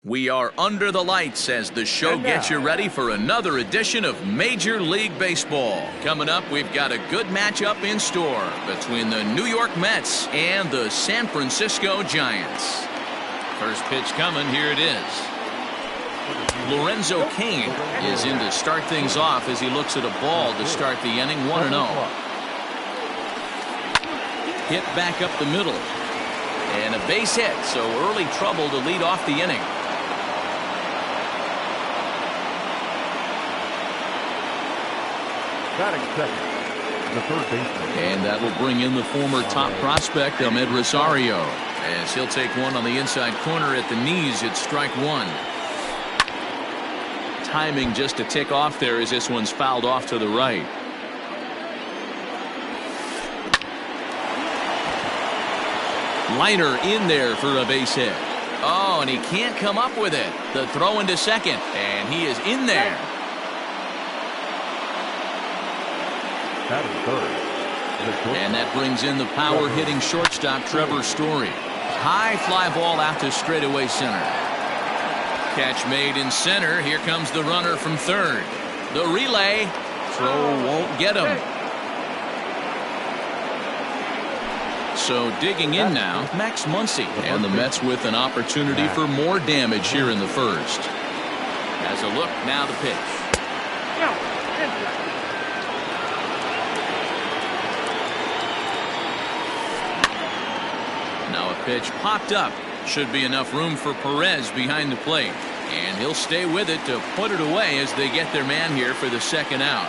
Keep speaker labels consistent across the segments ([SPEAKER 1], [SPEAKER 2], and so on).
[SPEAKER 1] We are under the lights as the show gets you ready for another edition of Major League Baseball. Coming up, we've got a good matchup in store between the New York Mets and the San Francisco Giants. First pitch coming, here it is. Lorenzo Cain is in to start things off as he looks at a ball to start the inning, 1-0. Hit back up the middle. And a base hit, so early trouble to lead off the inning.
[SPEAKER 2] The third baseman.
[SPEAKER 1] And that'll bring in the former top prospect, Ahmed Rosario, as he'll take one on the inside corner at the knees. It's strike one. Timing just a tick off there as this one's fouled off to the right. Liner in there for a base hit. Oh, and he can't come up with it. The throw into second, and he is in there. And that brings in the power-hitting shortstop, Trevor Story. High fly ball out to straightaway center. Catch made in center. Here comes the runner from third. The relay. Throw won't get him. So digging in now, Max Muncy. And the Mets with an opportunity for more damage here in the first. As a look, now the pitch. Pitch popped up. Should be enough room for Perez behind the plate. And he'll stay with it to put it away as they get their man here for the second out.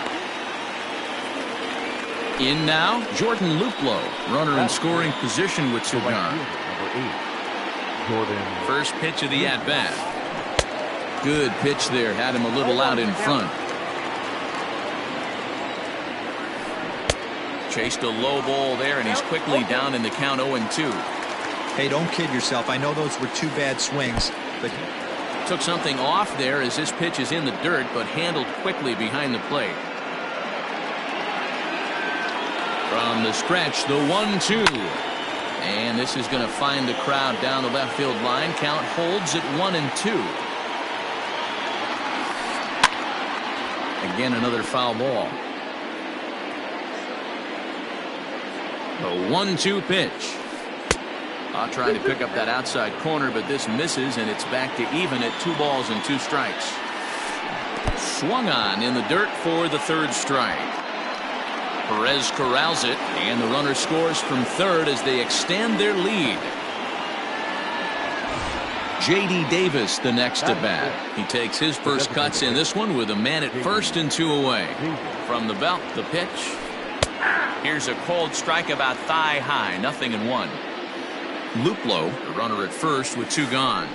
[SPEAKER 1] In now, Jordan Luplow. Runner in scoring position with Cigar. First pitch of the at-bat. Good pitch there. Had him a little out in front. Chased a low ball there, and he's quickly down in the count 0-2.
[SPEAKER 3] Hey, don't kid yourself. I know those were two bad swings, but
[SPEAKER 1] took something off there as this pitch is in the dirt, but handled quickly behind the plate. From the stretch, the 1-2. And this is going to find the crowd down the left field line. Count holds at 1-2. Again, another foul ball. The 1-2 pitch. Trying to pick up that outside corner, but this misses, and it's back to even at 2 balls and 2 strikes. Swung on in the dirt for the third strike. Perez corrals it, and the runner scores from third as they extend their lead. J.D. Davis the next at bat. He takes his first cuts in this one with a man at first and 2 away. From the belt, the pitch. Here's a cold strike about thigh high, 0-1. Luplow, the runner at first with 2 gone.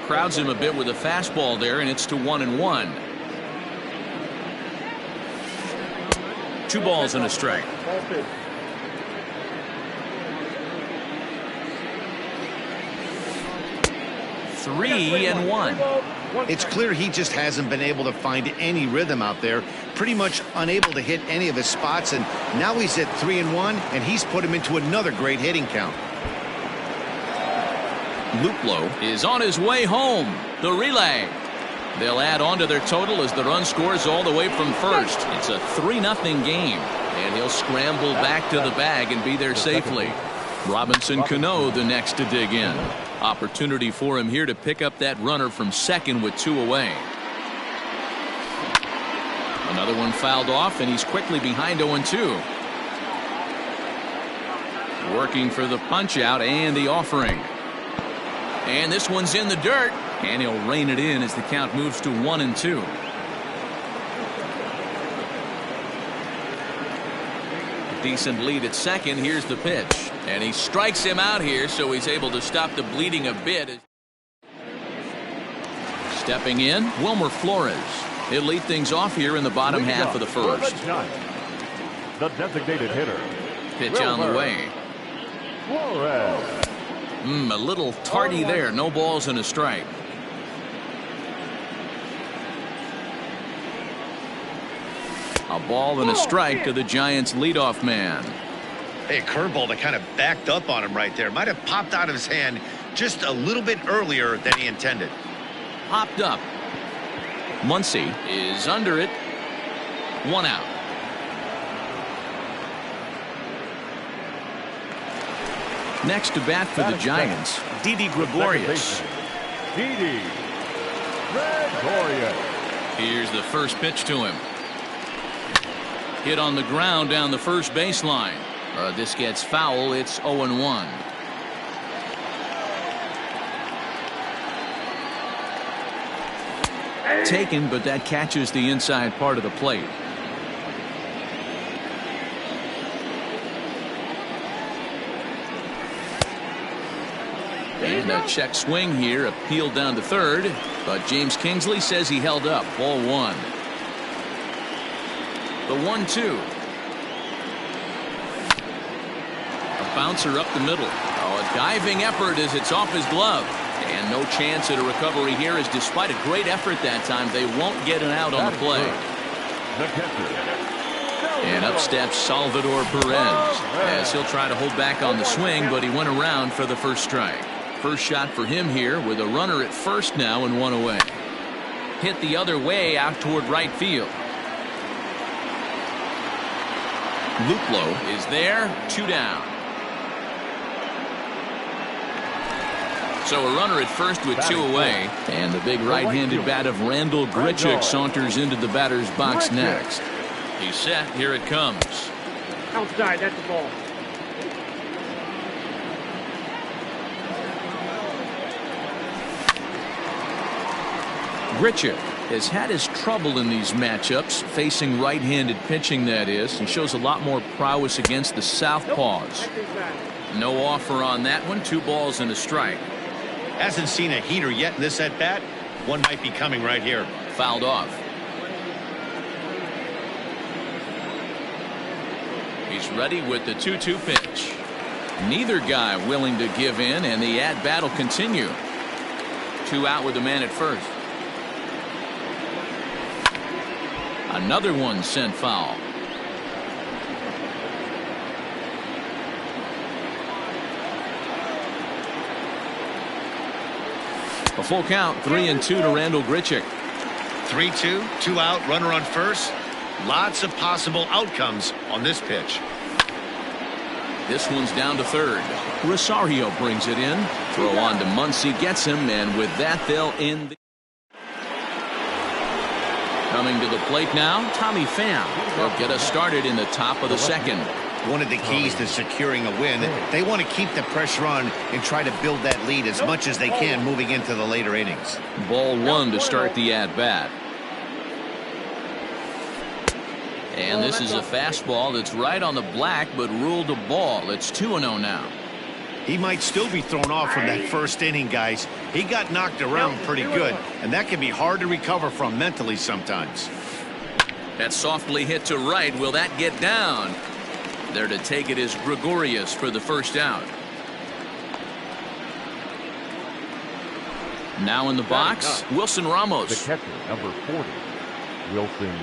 [SPEAKER 1] Crowds him a bit with a fastball there, and it's to 1-1. 2 balls and a strike. Three and 1.
[SPEAKER 4] It's clear he just hasn't been able to find any rhythm out there. Pretty much unable to hit any of his spots, and now he's at 3-1, and he's put him into another great hitting count.
[SPEAKER 1] Luplow is on his way home. The relay. They'll add on to their total as the run scores all the way from first. It's a 3-0 game, and he'll scramble back to the bag and be there safely. Robinson Cano the next to dig in. Opportunity for him here to pick up that runner from second with 2 away. Another one fouled off, and he's quickly behind 0-2. Working for the punch out and the offering. And this one's in the dirt, and he'll rein it in as the count moves to 1-2. Decent lead at second. Here's the pitch, and he strikes him out here, so he's able to stop the bleeding a bit. Stepping in, Wilmer Flores. He'll lead things off here in the bottom half of the first.
[SPEAKER 2] The designated hitter.
[SPEAKER 1] Pitch on the way.
[SPEAKER 2] Flores.
[SPEAKER 1] A little tardy there. No balls and a strike. A ball and a strike to the Giants leadoff man.
[SPEAKER 4] Hey, curveball that kind of backed up on him right there. Might have popped out of his hand just a little bit earlier than he intended.
[SPEAKER 1] popped up. Muncy is under it. 1 out. Next to bat for the Giants, Didi Gregorius.
[SPEAKER 2] Didi Gregorius.
[SPEAKER 1] Here's the first pitch to him. Hit on the ground down the first baseline. This gets foul. It's 0-1. Taken, but that catches the inside part of the plate. And a check swing here, appealed down to third, but James Kingsley says he held up. Ball 1. The 1-2. A bouncer up the middle. A diving effort as it's off his glove. And no chance at a recovery here, as despite a great effort that time, they won't get an out on the play. And up steps Salvador Perez, as he'll try to hold back on the swing, but he went around for the first strike. First shot for him here, with a runner at first now and 1 away. Hit the other way out toward right field. Luplow is there, 2 down. So a runner at first with 2 away, and the big right-handed bat of Randall Grichuk saunters into the batter's box next. He's set. Here it comes.
[SPEAKER 5] Outside, that's the ball.
[SPEAKER 1] Grichuk has had his trouble in these matchups, facing right-handed pitching, that is, and shows a lot more prowess against the southpaws. No offer on that one. 2 balls and a strike.
[SPEAKER 4] Hasn't seen a heater yet in this at-bat. One might be coming right here.
[SPEAKER 1] Fouled off. He's ready with the 2-2 pitch. Neither guy willing to give in, and the at-bat will continue. 2 out with the man at first. Another one sent foul. A full count, 3-2 to Randall Grichuk.
[SPEAKER 4] 3-2, 2 out, runner on first. Lots of possible outcomes on this pitch.
[SPEAKER 1] This one's down to third. Rosario brings it in. Throw on to Muncy, gets him, and with that they'll end. Coming to the plate now, Tommy Pham. They'll get us started in the top of the second.
[SPEAKER 4] One of the keys to securing a win, they want to keep the pressure on and try to build that lead as much as they can moving into the later innings.
[SPEAKER 1] Ball 1 to start the at-bat. And this is a fastball that's right on the black, but ruled a ball. It's 2-0 now.
[SPEAKER 4] He might still be thrown off from that first inning, guys. He got knocked around pretty good, and that can be hard to recover from mentally sometimes.
[SPEAKER 1] That softly hit to right. Will that get down? There to take it is Gregorius for the first out. Now in the box, Wilson Ramos.
[SPEAKER 2] The catcher, number 40, Wilson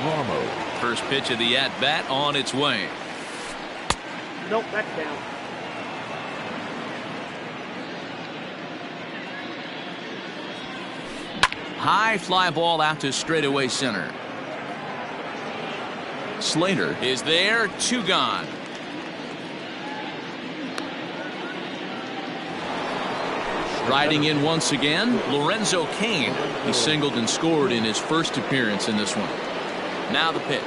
[SPEAKER 2] Ramos.
[SPEAKER 1] First pitch of the at-bat on its way.
[SPEAKER 5] Nope, that's down.
[SPEAKER 1] High fly ball out to straightaway center. Slater is there, 2 gone. Riding in once again, Lorenzo Cain. He singled and scored in his first appearance in this one. Now the pitch.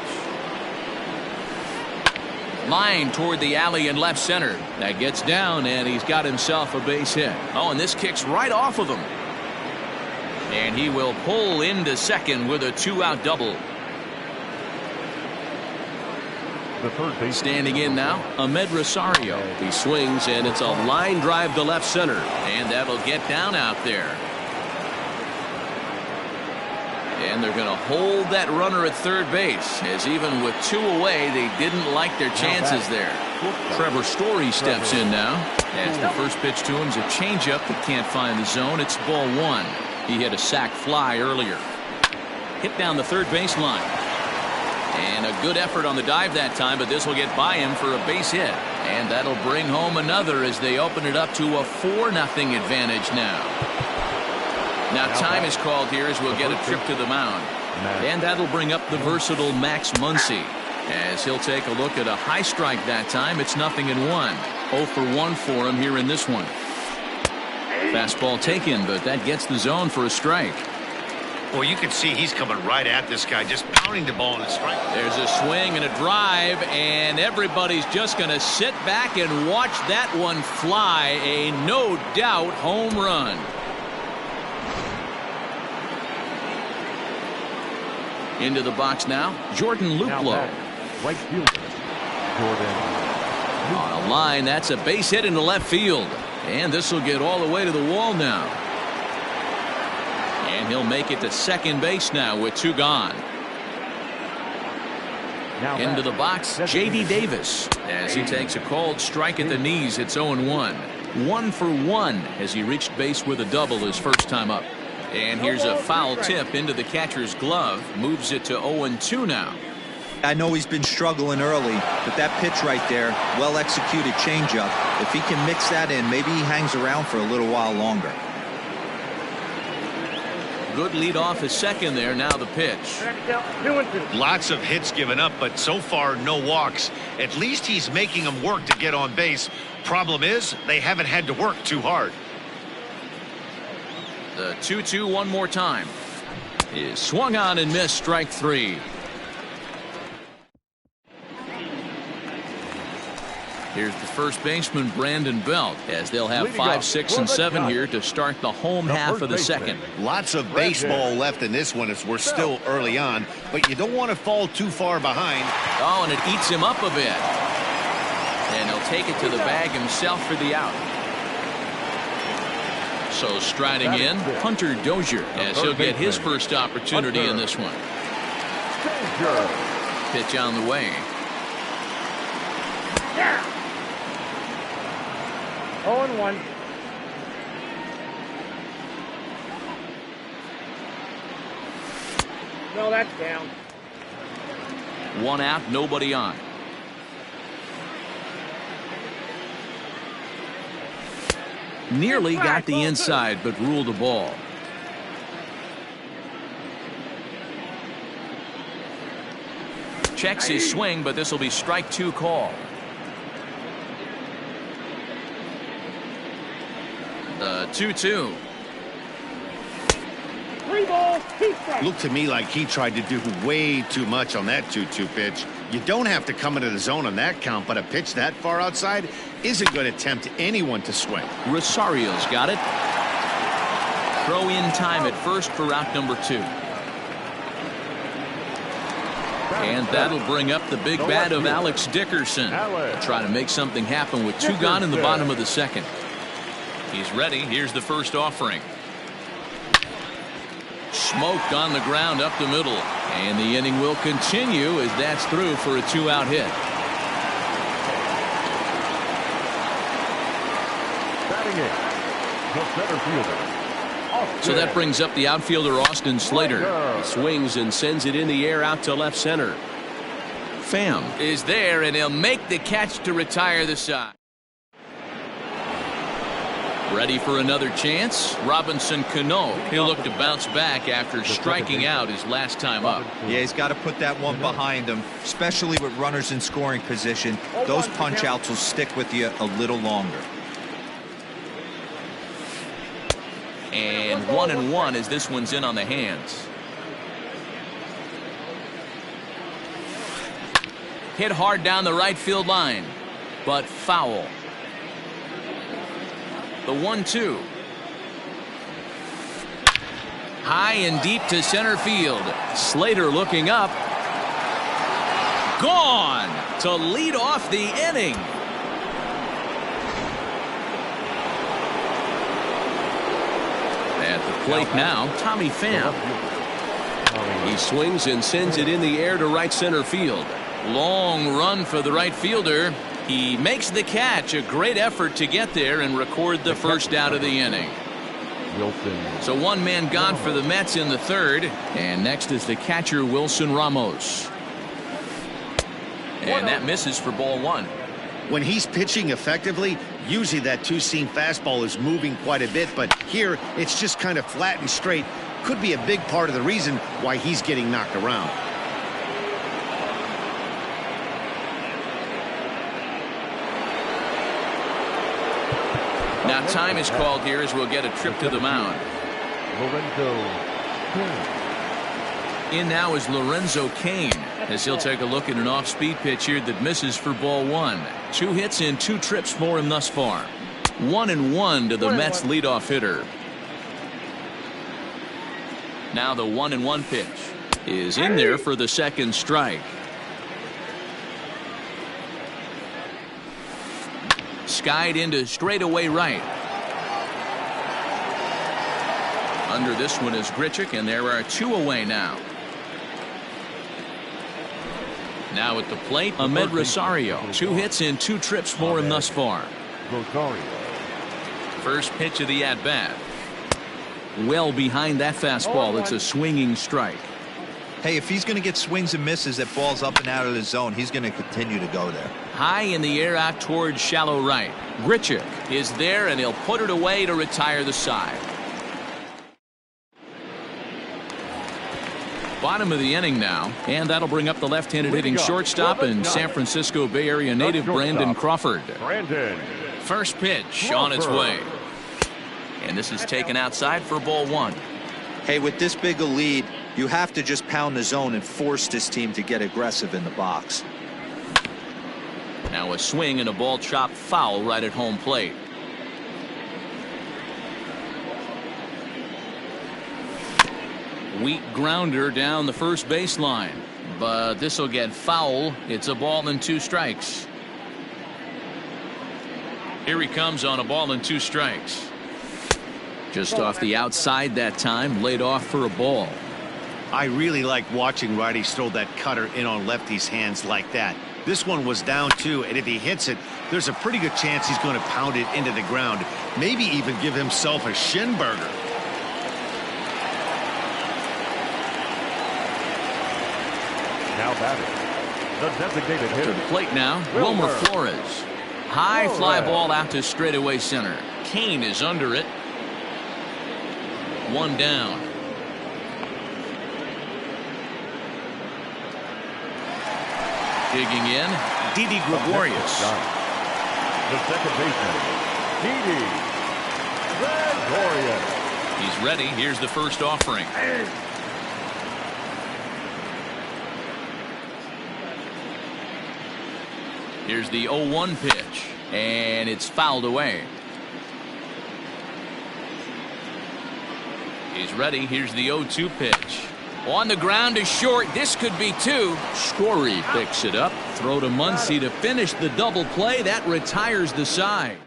[SPEAKER 1] Line toward the alley in left center. That gets down, and he's got himself a base hit. Oh, and this kicks right off of him. And he will pull into second with a 2-out double. Standing in now, Ahmed Rosario. He swings, and it's a line drive to left center. And that'll get down out there. And they're going to hold that runner at third base, as even with 2 away, they didn't like their chances there. Trevor Story steps in now, as the first pitch to him is a changeup that can't find the zone. It's ball 1. He hit a sac fly earlier. Hit down the third baseline. And a good effort on the dive that time, but this will get by him for a base hit. And that'll bring home another as they open it up to a 4-0 advantage now. Now time is called here as we'll get a trip to the mound. And that'll bring up the versatile Max Muncy, as he'll take a look at a high strike that time. It's 0-1. 0 for 1 for him here in this one. Fastball taken, but that gets the zone for a strike.
[SPEAKER 4] Well, you can see he's coming right at this guy, just pounding the ball in a strike.
[SPEAKER 1] There's a swing and a drive, and everybody's just going to sit back and watch that one fly. A no doubt home run. Into the box now, Jordan Luplow.
[SPEAKER 2] Right fielder, Jordan.
[SPEAKER 1] On a line, that's a base hit into left field. And this will get all the way to the wall now. And he'll make it to second base now with 2 gone. Into the box, J.D. Davis, as he takes a called strike at the knees. It's 0-1. 1 for 1 as he reached base with a double his first time up. And here's a foul tip into the catcher's glove. Moves it to 0-2 now.
[SPEAKER 3] I know he's been struggling early, but that pitch right there, well-executed changeup. If he can mix that in, maybe he hangs around for a little while longer.
[SPEAKER 1] Good lead off his second there. Now the pitch.
[SPEAKER 5] 2-2.
[SPEAKER 4] Lots of hits given up, but so far no walks. At least he's making them work to get on base. Problem is, they haven't had to work too hard.
[SPEAKER 1] The 2-2 one more time. Is swung on and missed. Strike 3. Here's the first baseman, Brandon Belt, as they'll have 5, 6, and 7 here to start the home half of the second.
[SPEAKER 4] Lots of baseball left in this one as we're still early on, but you don't want to fall too far behind.
[SPEAKER 1] Oh, and it eats him up a bit. And he'll take it to the bag himself for the out. So striding in, Hunter Dozier, as he'll get his first opportunity in this one. Pitch on the way.
[SPEAKER 5] 0-1. No, that's down.
[SPEAKER 1] 1 out, nobody on. Nearly got the inside, but ruled the ball. Checks his swing, but this will be strike 2 call. The 2-2.
[SPEAKER 5] 3 balls, 2 strikes.
[SPEAKER 4] Looked to me like he tried to do way too much on that 2-2 pitch. You don't have to come into the zone on that count, but a pitch that far outside isn't going to tempt anyone to swing.
[SPEAKER 1] Rosario's got it. Throw in time at first for out number 2. And that'll bring up the big bat of Alex Dickerson. Try to make something happen with 2 gone in the bottom of the second. He's ready. Here's the first offering. Smoked on the ground up the middle. And the inning will continue as that's through for a 2-out hit.
[SPEAKER 2] Batting in, the center fielder.
[SPEAKER 1] So that brings up the outfielder Austin Slater. He swings and sends it in the air out to left center. Pham is there, and he'll make the catch to retire the side. Ready for another chance? Robinson Cano. He'll look to bounce back after striking out his last time up.
[SPEAKER 3] Yeah, he's got to put that one behind him, especially with runners in scoring position. Those punch-outs will stick with you a little longer.
[SPEAKER 1] And 1-1 as this one's in on the hands. Hit hard down the right field line, but foul. The 1-2. High and deep to center field. Slater looking up. Gone to lead off the inning. At the plate now, Tommy Pham. He swings and sends it in the air to right center field. Long run for the right fielder. He makes the catch. A great effort to get there and record the first out of the inning. So 1 man gone for the Mets in the third. And next is the catcher, Wilson Ramos. And that misses for ball 1.
[SPEAKER 4] When he's pitching effectively, Usually that two-seam fastball is moving quite a bit, but here it's just kind of flat and straight. Could be a big part of the reason why he's getting knocked around.
[SPEAKER 1] Now time is called here as we'll get a trip to the mound. In now is Lorenzo Cain as he'll take a look at an off-speed pitch here that misses for ball one. 2 hits and 2 trips for him thus far. 1-1 to the Mets leadoff hitter. Now the 1-1 pitch is in there for the second strike. Skied into straightaway right. Under this one is Grichuk, and there are 2 away now. Now at the plate, Ahmed Rosario. 2 hits and 2 trips for him thus far. First pitch of the at-bat. Well behind that fastball. It's a swinging strike.
[SPEAKER 3] Hey, if he's going to get swings and misses at balls up and out of the zone, he's going to continue to go there.
[SPEAKER 1] High in the air out towards shallow right. Grichuk is there, and he'll put it away to retire the side. Bottom of the inning now, and that'll bring up the left-handed hitting shortstop and San Francisco Bay Area native Brandon Crawford. First pitch on its way. And this is taken outside for ball one.
[SPEAKER 3] Hey, with this big a lead, you have to just pound the zone and force this team to get aggressive in the box.
[SPEAKER 1] Now a swing and a ball chopped foul right at home plate. Weak grounder down the first baseline, but this will get foul. It's a ball and 2 strikes. Here he comes on a ball and 2 strikes. Just off the outside that time, laid off for a ball.
[SPEAKER 4] I really like watching righties throw that cutter in on lefties' hands like that. This one was down 2, and if he hits it, there's a pretty good chance he's going to pound it into the ground. Maybe even give himself a shin burger.
[SPEAKER 2] Now batting, the designated
[SPEAKER 1] To
[SPEAKER 2] hitter.
[SPEAKER 1] the plate now, Wilmer Flores. High fly ball out to straightaway center. Cain is under it. 1 down. Digging in, Didi Gregorius.
[SPEAKER 2] The second baseman, Didi Gregorius.
[SPEAKER 1] He's ready. Here's the first offering. Here's the 0-1 pitch, and it's fouled away. He's ready. Here's the 0-2 pitch. On the ground is short. This could be 2. Story picks it up. Throw to Muncy to finish the double play. That retires the side.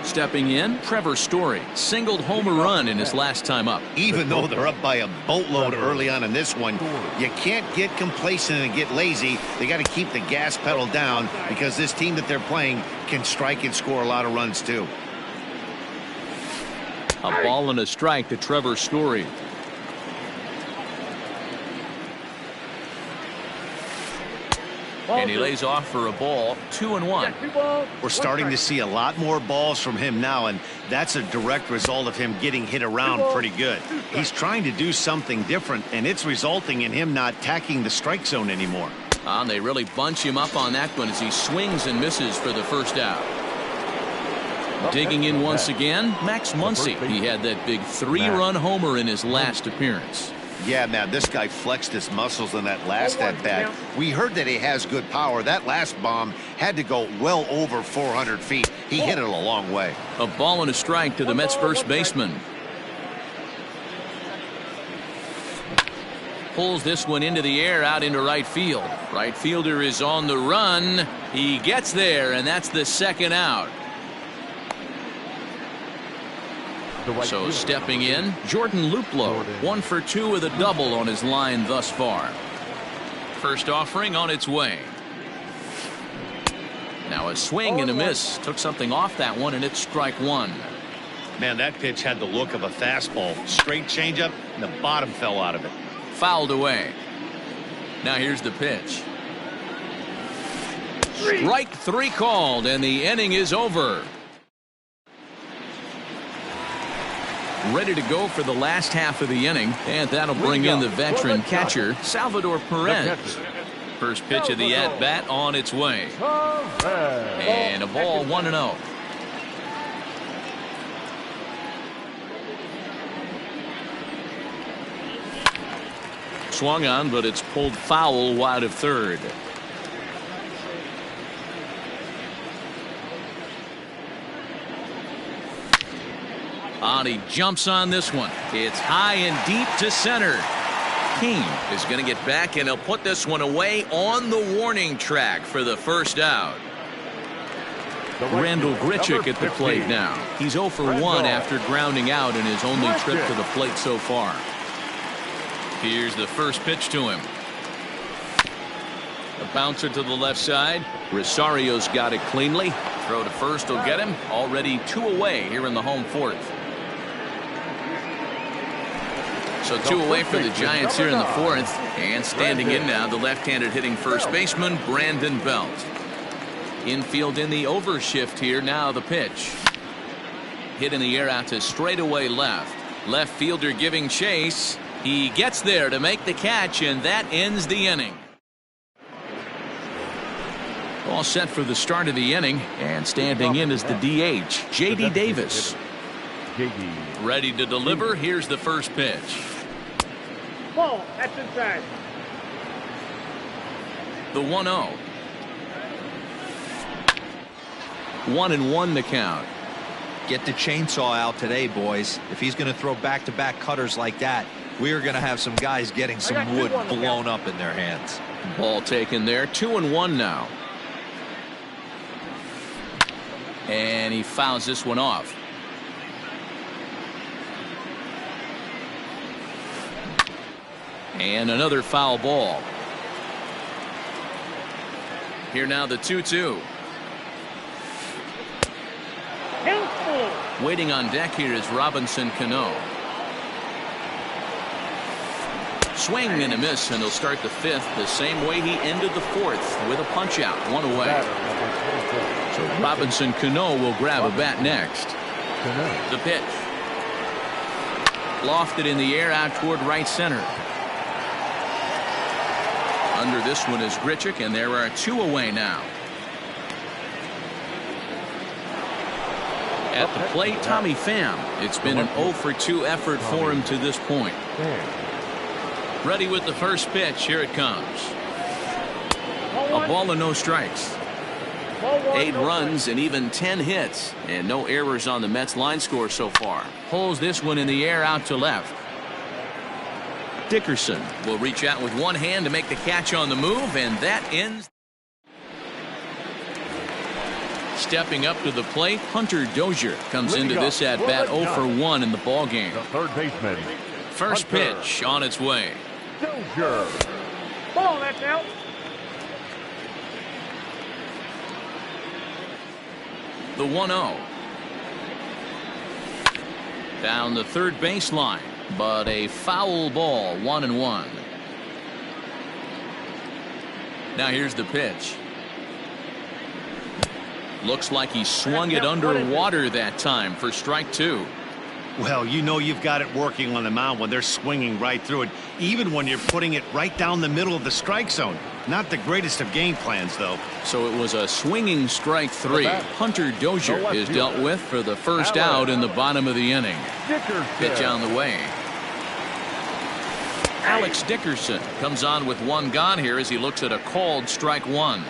[SPEAKER 1] Stepping in, Trevor Story singled home a run in his last time up.
[SPEAKER 4] Even though they're up by a boatload early on in this one, you can't get complacent and get lazy. They got to keep the gas pedal down because this team that they're playing can strike and score a lot of runs too.
[SPEAKER 1] A ball and a strike to Trevor Story. And he lays off for a ball. 2-1.
[SPEAKER 4] We're starting to see a lot more balls from him now, and that's a direct result of him getting hit around pretty good. He's trying to do something different, and it's resulting in him not tacking the strike zone anymore.
[SPEAKER 1] They really bunch him up on that one as he swings and misses for the first out. Digging in once again, Max Muncy. He had that big 3-run homer in his last appearance.
[SPEAKER 4] Yeah, man, this guy flexed his muscles in that last at-bat. We heard that he has good power. That last bomb had to go well over 400 feet. He hit it a long way.
[SPEAKER 1] A ball and a strike to the Mets first baseman. Pulls this one into the air out into right field. Right fielder is on the run. He gets there, and that's the second out. So stepping in, Jordan Luplow, 1 for 2 with a double on his line thus far. First offering on its way. Now a swing and a miss. Took something off that one, and it's strike 1.
[SPEAKER 4] Man, that pitch had the look of a fastball. Straight changeup, and the bottom fell out of it.
[SPEAKER 1] Fouled away. Now here's the pitch. Strike three called, and the inning is over. Ready to go for the last half of the inning, and that'll bring in the veteran catcher, Salvador Perez. First pitch of the at-bat on its way. And a ball 1-0. Swung on, but it's pulled foul wide of third. He jumps on this one. It's high and deep to center. Kane is going to get back, and he'll put this one away on the warning track for the first out. Randall Grichuk at the plate now. He's 0 for 1 after grounding out in his only trip to the plate so far. Here's the first pitch to him. A bouncer to the left side. Rosario's got it cleanly. Throw to first will get him. Already 2 away here in the home fourth. So 2 away for the Giants here in the fourth. And standing in now, the left-handed hitting first baseman, Brandon Belt. Infield in the overshift here. Now the pitch. Hit in the air out to straightaway left. Left fielder giving chase. He gets there to make the catch, and that ends the inning. All set for the start of the inning, and standing in is the DH, J.D. Davis. Ready to deliver. Here's the first pitch.
[SPEAKER 5] Ball, that's inside.
[SPEAKER 1] The 1-0. 1-1 to count.
[SPEAKER 3] Get the chainsaw out today, boys. If he's going to throw back-to-back cutters like that, we are going to have some guys getting some wood blown up in their hands.
[SPEAKER 1] Ball taken there. 2-1 now. And he fouls this one off. And another foul ball. Here now the 2-2. Waiting on deck here is Robinson Cano. Swing and a miss, and he'll start the fifth the same way he ended the fourth with a punch out, 1 away. So Robinson Cano will grab a bat next. The pitch. Lofted in the air out toward right center. Under this one is Grichuk, and there are 2 away now. At the plate, Tommy Pham. It's been an 0 for 2 effort for him to this point. Ready with the first pitch. Here it comes. A ball and no strikes. 8 runs and even 10 hits, and no errors on the Mets line score so far. Pulls this one in the air out to left. Dickerson will reach out with one hand to make the catch on the move, and that ends. Stepping up to the plate, Hunter Dozier comes into this at bat 0 for 1 in the ball game.
[SPEAKER 2] The third baseman.
[SPEAKER 1] First pitch on its way.
[SPEAKER 2] Dozier.
[SPEAKER 5] Ball, that's out.
[SPEAKER 1] The 1-0. Down the third baseline, but a foul ball, 1-1. Now here's the pitch. Looks like he swung it underwater that time for strike 2.
[SPEAKER 4] Well, you know you've got it working on the mound when they're swinging right through it, even when you're putting it right down the middle of the strike zone. Not the greatest of game plans, though.
[SPEAKER 1] So it was a swinging strike 3. Hunter Dozier is dealt with for the first out in the bottom of the inning. Pitch on the way. Alex Dickerson comes on with 1 gone here as he looks at a called strike 1.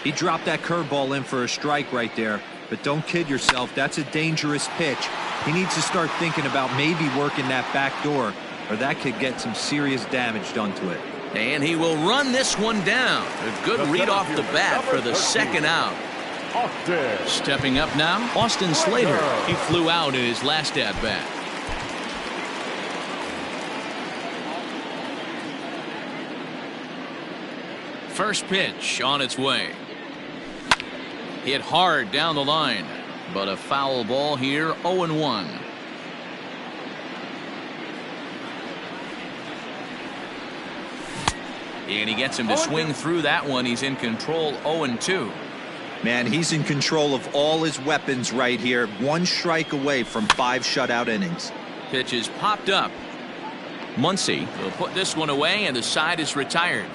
[SPEAKER 3] He dropped that curveball in for a strike right there, but don't kid yourself, that's a dangerous pitch. He needs to start thinking about maybe working that back door, or that could get some serious damage done to it.
[SPEAKER 1] And he will run this one down. A good read off the bat for the second out. Stepping up now, Austin Slater. He flew out in his last at bat. First pitch on its way. Hit hard down the line, but a foul ball here, 0-1. And he gets him to swing through that one. He's in control, 0-2.
[SPEAKER 3] Man, he's in control of all his weapons right here. One strike away from 5 shutout innings.
[SPEAKER 1] Pitch is popped up. Muncy will put this one away, and the side is retired.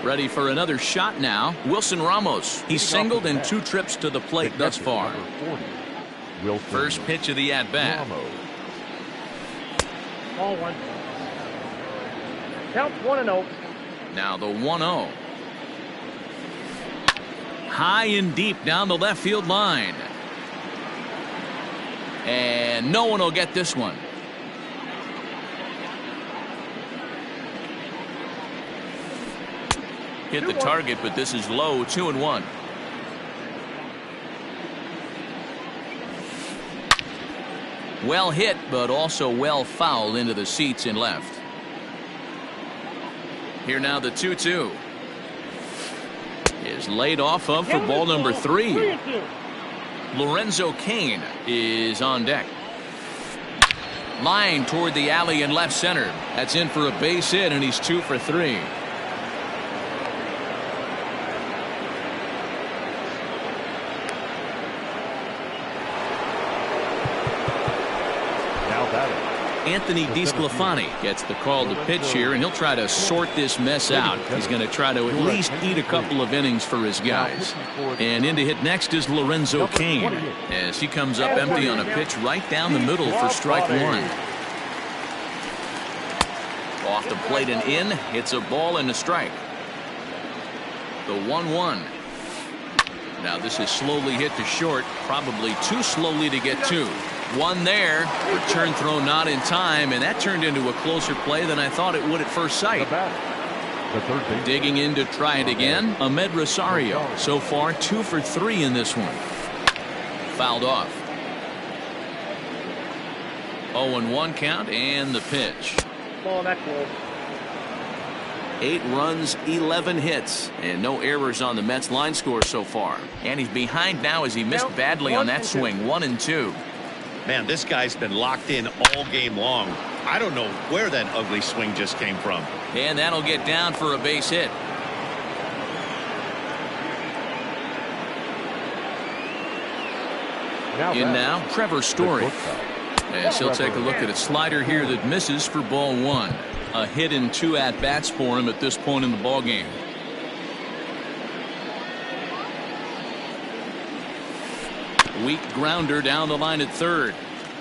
[SPEAKER 1] Ready for another shot now. Wilson Ramos. He's singled in 2 trips to the plate thus far. First pitch of the at-bat.
[SPEAKER 5] Ball 1. Count 1-0.
[SPEAKER 1] Now the 1-0. High and deep down the left field line. And no one will get this one. Hit the target, but this is low, 2-1. Well hit, but also well fouled into the seats in left. Here now the 2-2 is laid off of for ball number 3. Lorenzo Cain is on deck. Line toward the alley in left center. That's in for a base hit, and he's 2 for 3. Anthony DeSclafani gets the call to pitch here, and he'll try to sort this mess out. He's going to try to at least eat a couple of innings for his guys. And in to hit next is Lorenzo Cain, as he comes up empty on a pitch right down the middle for strike 1. Off the plate and in. It's a ball and a strike. The 1-1. Now this is slowly hit to short, probably too slowly to get to. One there, return throw not in time, and that turned into a closer play than I thought it would at first sight. Digging in to try it again, Ahmed Rosario. So far 2 for 3 in this one. Fouled off. 0-1 count, and the pitch.
[SPEAKER 5] Ball that close.
[SPEAKER 1] 8 runs, 11 hits, and no errors on the Mets line score so far. And he's behind now as he missed badly on that swing. 1-2.
[SPEAKER 4] Man, this guy's been locked in all game long. I don't know where that ugly swing just came from.
[SPEAKER 1] And that'll get down for a base hit. In now, Trevor Story. As he'll take a look at a slider here that misses for ball 1. A hit in 2 at-bats for him at this point in the ballgame. Weak grounder down the line at third.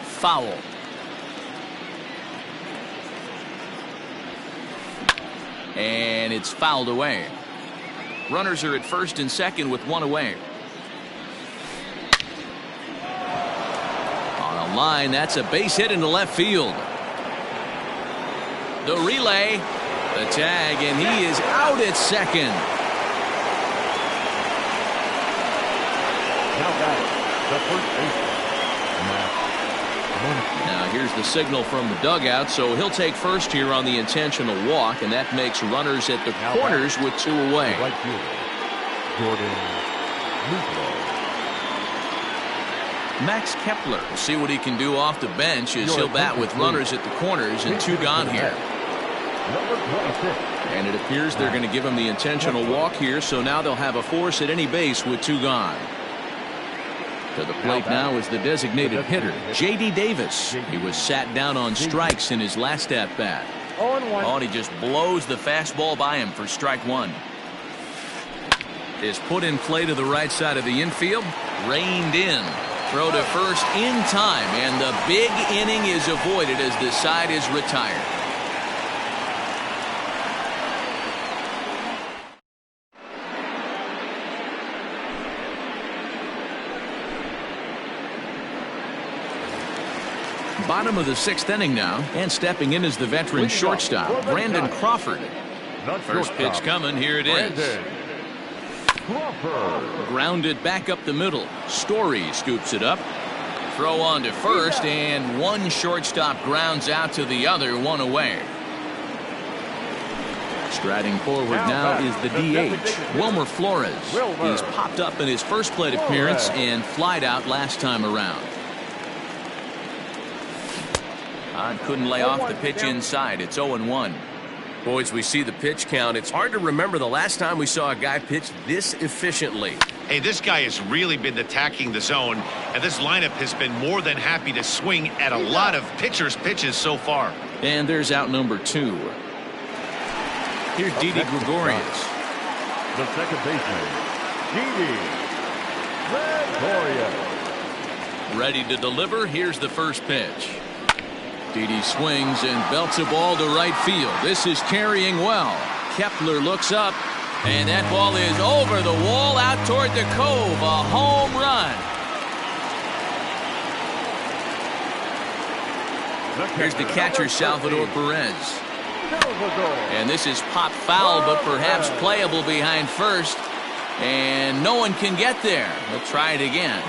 [SPEAKER 1] Foul. And it's fouled away. Runners are at first and second with 1 away. On a line, that's a base hit into left field. The relay, the tag, and he is out at second. Now here's the signal from the dugout, so he'll take first here on the intentional walk, and that makes runners at the corners with 2 away. Max Kepler will see what he can do off the bench as he'll bat with runners at the corners and 2 gone here. And it appears they're going to give him the intentional walk here, so now they'll have a force at any base with 2 gone. To the plate now is the designated hitter, J.D. Davis. He was sat down on strikes in his last at-bat. Oh, and he just blows the fastball by him for strike 1. Is put in play to the right side of the infield. Reined in. Throw to first in time, and the big inning is avoided as the side is retired. Bottom of the 6th inning now, and stepping in is the veteran shortstop, Brandon Crawford. First pitch coming, here it is. Grounded back up the middle. Story scoops it up. Throw on to first, and one shortstop grounds out to the other, 1 away. Striding forward now is the DH, Wilmer Flores. He's popped up in his first plate appearance and flied out last time around. Couldn't lay off the pitch inside. It's 0-1.
[SPEAKER 6] Boys, we see the pitch count. It's hard to remember the last time we saw a guy pitch this efficiently.
[SPEAKER 4] Hey, this guy has really been attacking the zone, and this lineup has been more than happy to swing at a lot of pitchers' pitches so far.
[SPEAKER 1] And there's out number 2. Here's Didi Gregorius.
[SPEAKER 2] The second baseman, Didi Gregorius.
[SPEAKER 1] Ready to deliver. Here's the first pitch. Didi swings and belts a ball to right field. This is carrying well. Kepler looks up, and that ball is over the wall out toward the cove. A home run. Here's the catcher, Salvador Perez. And this is pop foul, but perhaps playable behind first. And no one can get there. They'll try it again.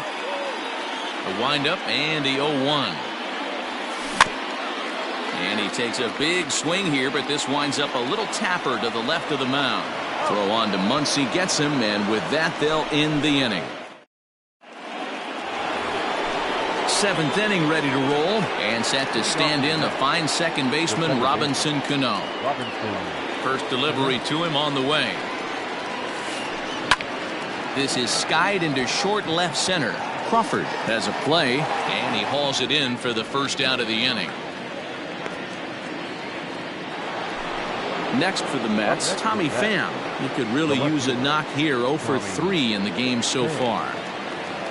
[SPEAKER 1] The windup and the 0-1. And he takes a big swing here, but this winds up a little tapper to the left of the mound. Throw on to Muncy, gets him, and with that, they'll end the inning. 7th inning ready to roll, and set to stand in the fine second baseman, Robinson Cano. First delivery to him on the way. This is skied into short left center. Crawford has a play, and he hauls it in for the first out of the inning. Next for the Mets, Tommy Pham. He could really use a knock here. 0 for 3 in the game so far.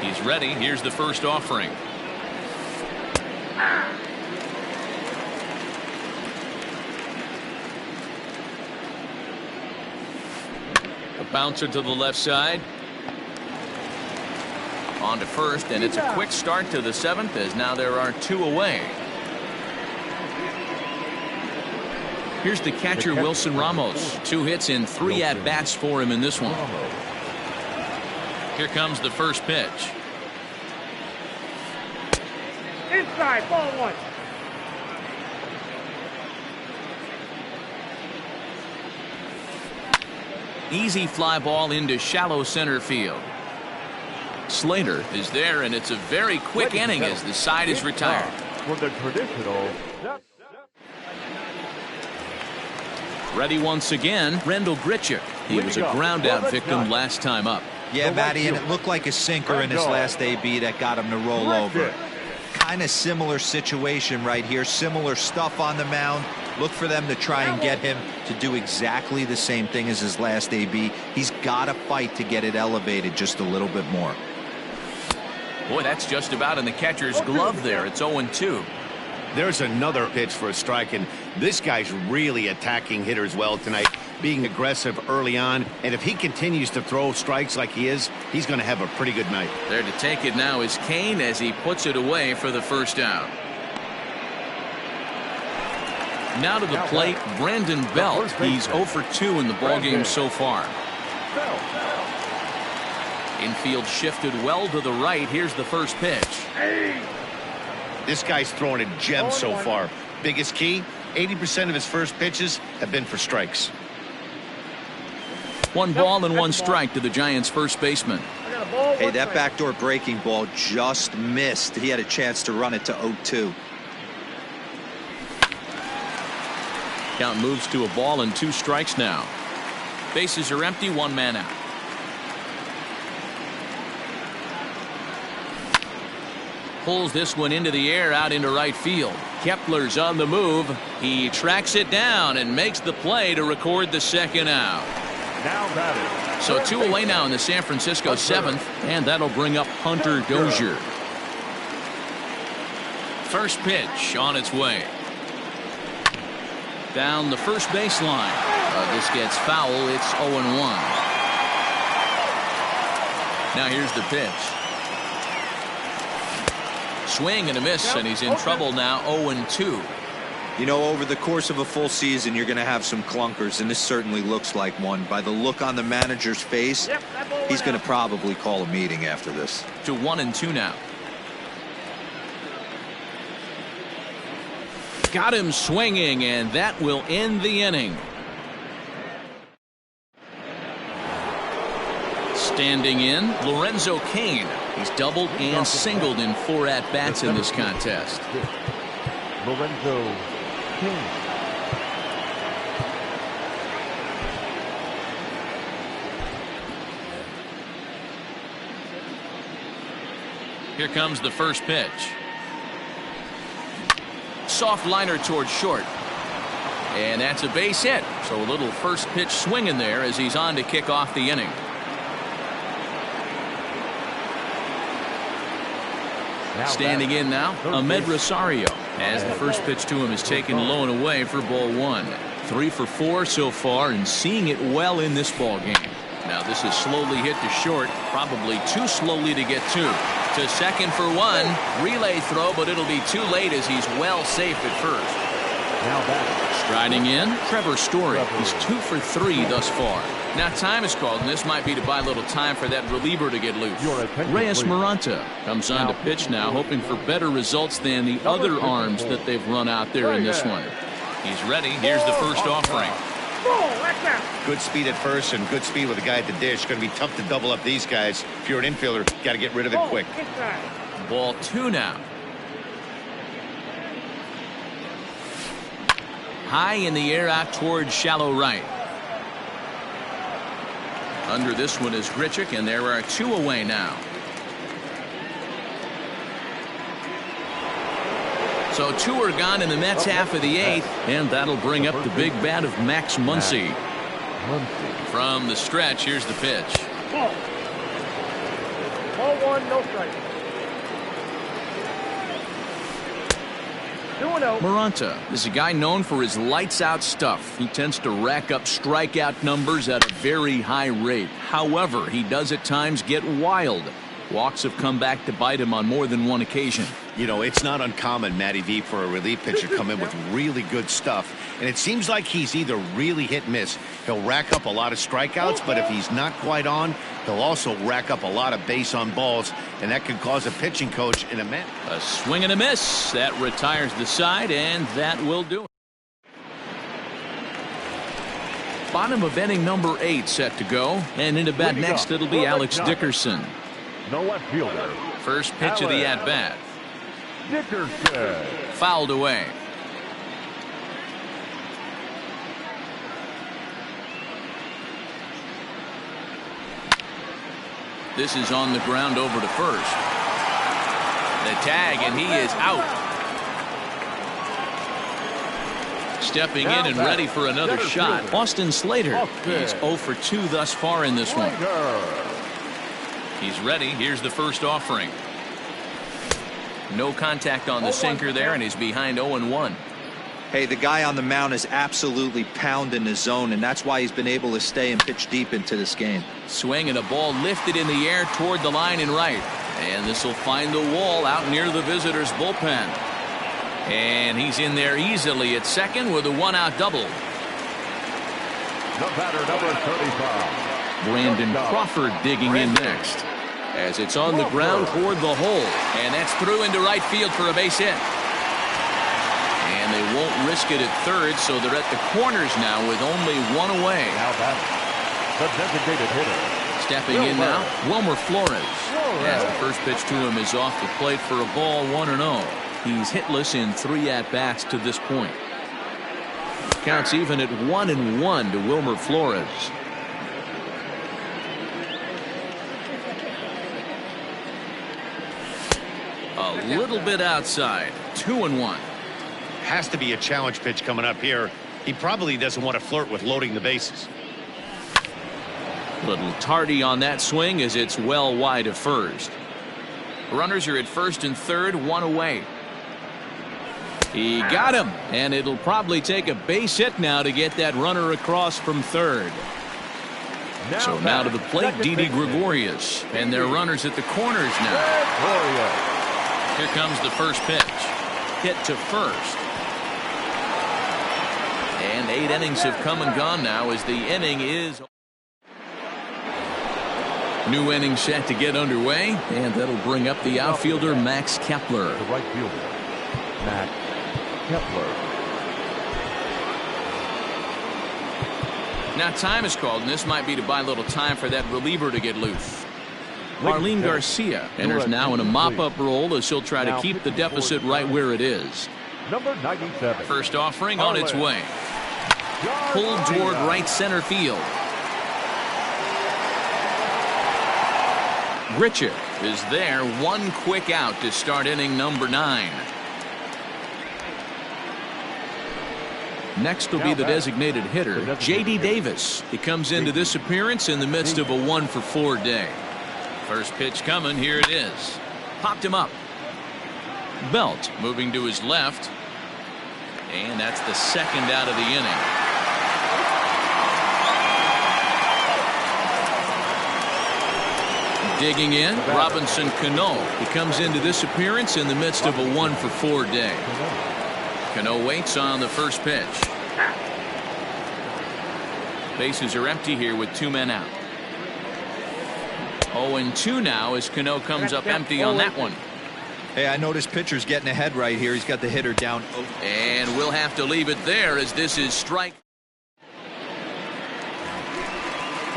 [SPEAKER 1] He's ready. Here's the first offering. A bouncer to the left side. On to first, and it's a quick start to the 7th, as now there are 2 away. Here's the catcher, Wilson Ramos. 2 hits in 3 at-bats for him in this one. Here comes the first pitch.
[SPEAKER 5] Inside, ball 1.
[SPEAKER 1] Easy fly ball into shallow center field. Slater is there, and it's a very quick inning as the side is retired.
[SPEAKER 2] For the traditional.
[SPEAKER 1] Ready once again, Rendell Grichuk. He was a ground-out victim last time up.
[SPEAKER 3] Yeah, Matty, and it looked like a sinker in his last AB that got him to roll over. Kind of similar situation right here. Similar stuff on the mound. Look for them to try and get him to do exactly the same thing as his last AB. He's got to fight to get it elevated just a little bit more.
[SPEAKER 1] Boy, that's just about in the catcher's glove there. It's 0-2.
[SPEAKER 4] There's another pitch for a strike, and this guy's really attacking hitters well tonight, being aggressive early on, and if he continues to throw strikes like he is, he's going to have a pretty good night.
[SPEAKER 1] There to take it now is Kane as he puts it away for the first out. Now to the plate, Brandon Belt. He's 0 for 2 in the ballgame so far. Infield shifted well to the right. Here's the first pitch.
[SPEAKER 4] This guy's throwing a gem so far. Biggest key, 80% of his first pitches have been for strikes.
[SPEAKER 1] 1 ball and 1 strike to the Giants' first baseman.
[SPEAKER 3] Hey, that backdoor breaking ball just missed. He had a chance to run it to 0-2.
[SPEAKER 1] Count moves to a ball and 2 strikes now. Bases are empty, 1 man out. Pulls this one into the air out into right field. Kepler's on the move. He tracks it down and makes the play to record the second out.
[SPEAKER 2] Now batted.
[SPEAKER 1] So 2 away now in the San Francisco 7th, and that'll bring up Hunter Dozier. First pitch on its way. Down the first baseline. This gets foul. It's 0-1. Now here's the pitch. Swing and a miss, and he's in trouble now. 0-2.
[SPEAKER 3] You know, over the course of a full season, you're going to have some clunkers, and this certainly looks like one. By the look on the manager's face, he's going to probably call a meeting after this.
[SPEAKER 1] To 1-2 now. Got him swinging, and that will end the inning. Standing in, Lorenzo Cain. He's doubled and singled in 4 at-bats in this contest.
[SPEAKER 2] King.
[SPEAKER 1] Here comes the first pitch. Soft liner towards short. And that's a base hit. So a little first pitch swing in there as he's on to kick off the inning. Standing in now, Ahmed Rosario, as the first pitch to him is taken low and away for ball one. 3 for 4 so far and seeing it well in this ball game. Now this is slowly hit to short, probably too slowly to get to second for one. Relay throw, but it'll be too late as he's well safe at first.
[SPEAKER 2] Now back.
[SPEAKER 1] Striding in, Trevor Story. He's 2 for 3 thus far. Now time is called, and this might be to buy a little time for that reliever to get loose. Reyes Maranta comes on to pitch now, hoping for better results than the other arms that they've run out there in this one. He's ready. Here's the first offering.
[SPEAKER 4] Good speed at first and good speed with the guy at the dish. Going to be tough to double up these guys. If you're an infielder, got to get rid of it quick.
[SPEAKER 1] Ball 2 now. High in the air out towards shallow right. Under this one is Grichuk, and there are 2 away now. So 2 are gone in the Mets half of the 8th, and that'll bring up the big bat of Max Muncy. From the stretch, here's the pitch.
[SPEAKER 5] Ball 1, no strike. 2-0.
[SPEAKER 1] Maranta is a guy known for his lights-out stuff. He tends to rack up strikeout numbers at a very high rate. However, he does at times get wild. Walks have come back to bite him on more than one occasion.
[SPEAKER 4] You know, it's not uncommon, Matty V, for a relief pitcher to come in with really good stuff. And it seems like he's either really hit miss. He'll rack up a lot of strikeouts, but if he's not quite on, he'll also rack up a lot of base on balls. And that could cause a pitching coach in a minute.
[SPEAKER 1] A swing and a miss. That retires the side, and that will do it. Bottom of inning number 8 set to go. And into bat next, it'll be Alex Dickerson.
[SPEAKER 2] No left fielder.
[SPEAKER 1] First pitch of the at-bat.
[SPEAKER 2] Dickerson.
[SPEAKER 1] Fouled away. This is on the ground over to first. The tag, and he is out. Stepping in and ready for another shot, Austin Slater. He's 0 for 2 thus far in this one. He's ready. Here's the first offering. No contact on the sinker there, and he's behind 0-1.
[SPEAKER 3] Hey, the guy on the mound is absolutely pounding the zone, and that's why he's been able to stay and pitch deep into this game.
[SPEAKER 1] Swing and a ball lifted in the air toward the line and right. And this will find the wall out near the visitors' bullpen. And he's in there easily at second with a 1-out double.
[SPEAKER 2] The batter, number 35.
[SPEAKER 1] Brandon Crawford digging in next. As it's on the ground toward the hole. And that's through into right field for a base hit. And they won't risk it at third, so they're at the corners now with only 1 away.
[SPEAKER 2] Now back, the designated hitter.
[SPEAKER 1] Stepping in now, Wilmer Flores. As the first pitch to him is off the plate for a ball, 1-0. He's hitless in 3 at-bats to this point. Counts even at 1-1 to Wilmer Flores. A little bit outside, 2-1.
[SPEAKER 4] Has to be a challenge pitch coming up here. He probably doesn't want to flirt with loading the bases.
[SPEAKER 1] Little tardy on that swing as it's well wide of first. Runners are at first and third, 1 away. He got him, and it'll probably take a base hit now to get that runner across from third. So now to the plate, Didi Gregorius, and their runners at the corners now. Here comes the first pitch. Hit to first. And 8 innings have come and gone now as the inning is. New inning set to get underway, and that'll bring up the outfielder Max Kepler.
[SPEAKER 2] The right fielder, Max Kepler.
[SPEAKER 1] Now time is called, and this might be to buy a little time for that reliever to get loose. Marlene Garcia enters now in a mop-up role as she'll try to keep the deficit right where it is.
[SPEAKER 2] Number 97.
[SPEAKER 1] First offering on its way. Pulled toward right center field. Grichuk is there, one quick out to start inning number 9. Next will be the designated hitter, J.D. Davis. He comes into this appearance in the midst of a 1-for-4 day. First pitch coming, here it is. Popped him up. Belt moving to his left. And that's the second out of the inning. Digging in, Robinson Cano. He comes into this appearance in the midst of a 1-for-4 day. Cano waits on the first pitch. Bases are empty here with 2 men out. 0-2 now as Cano comes up empty on that one.
[SPEAKER 3] Hey, I noticed pitcher's getting ahead right here. He's got the hitter down.
[SPEAKER 1] And we'll have to leave it there as this is strike.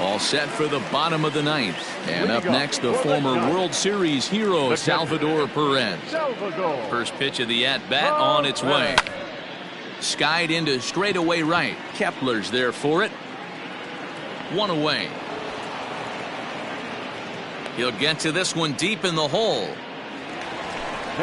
[SPEAKER 1] All set for the bottom of the 9th. And up next, the former World Series hero, Salvador Perez. First pitch of the at-bat on its way. Skied into straightaway right. Kepler's there for it. 1 away. He'll get to this one deep in the hole.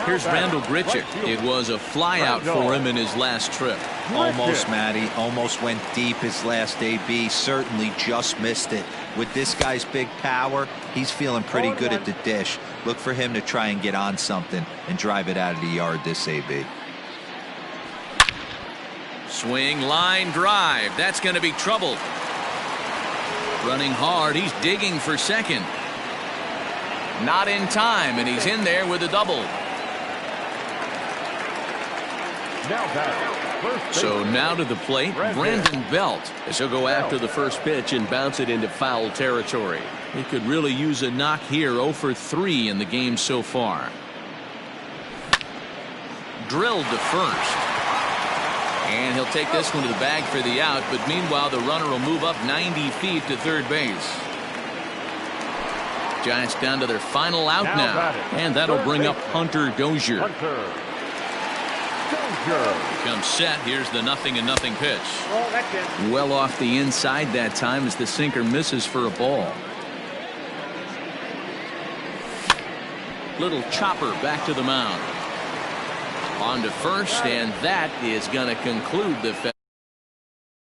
[SPEAKER 1] Here's Randall Grichuk. It was a flyout for him in his last trip.
[SPEAKER 3] Almost, Matty. Almost went deep his last AB. Certainly just missed it. With this guy's big power, he's feeling pretty good at the dish. Look for him to try and get on something and drive it out of the yard this AB.
[SPEAKER 1] Swing, line, drive. That's going to be trouble. Running hard. He's digging for second. Not in time, and he's in there with a double. So now to the plate, Brandon Belt, as he'll go after the first pitch and bounce it into foul territory. He could really use a knock here. 0 for 3 in the game so far. Drilled to first. And he'll take this one to the bag for the out, but meanwhile the runner will move up 90 feet to third base. Giants down to their final out now, and that'll bring up Hunter Dozier. Becomes set. Here's the 0-0 pitch. Well off the inside that time as the sinker misses for a ball. Little chopper back to the mound. On to first, and that is going to conclude the